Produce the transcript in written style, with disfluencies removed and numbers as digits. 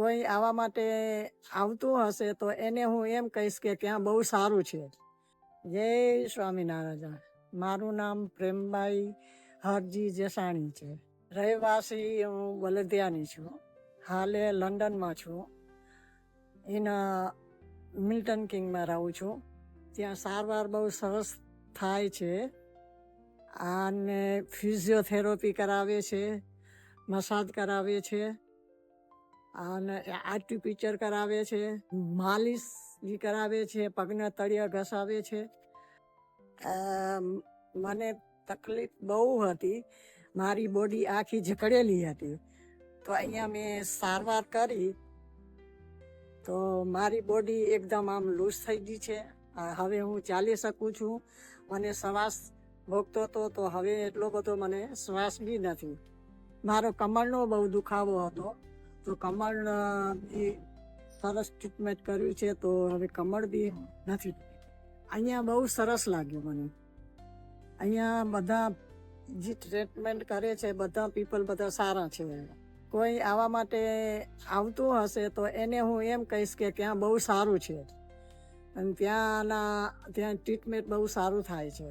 કોઈ આવા માટે આવતું હશે તો એને હું એમ કહીશ કે ત્યાં બહુ સારું છે. જય સ્વામિનારાયણ. મારું નામ પ્રેમબાઈ હરજી જેસાણી છે. રહેવાસી હું વલધિયાની છું. હાલે લંડનમાં છું. એના મિલ્ટન કિંગમાં રહું છું. ત્યાં સારવાર બહુ સરસ થાય છે. અને ફિઝિયોથેરાપી કરાવે છે, મસાજ કરાવે છે, અને આર્ટિપિક્ચર કરાવે છે, માલિશ બી કરાવે છે, પગના તળિયા ઘસાવે છે. મને તકલીફ બહુ હતી, મારી બોડી આખી જકડેલી હતી. તો અહીંયા મેં સારવાર કરી તો મારી બોડી એકદમ આમ લૂઝ થઈ ગઈ છે. હવે હું ચાલી શકું છું. મને શ્વાસ ભોગતો હતો તો હવે એટલો બધો મને શ્વાસ બી નથી. મારો કમરનો બહુ દુખાવો હતો તો કમર બી સરસ ટ્રીટમેન્ટ કર્યું છે તો હવે કમર બી નથી. અહીંયા બહુ સરસ લાગ્યું મને. અહીંયા બધા જે ટ્રીટમેન્ટ કરે છે બધા પીપલ બધા સારા છે. કોઈ આવા માટે આવતું હશે તો એને હું એમ કહીશ કે ત્યાં બહુ સારું છે અને ત્યાં ટ્રીટમેન્ટ બહુ સારું થાય છે.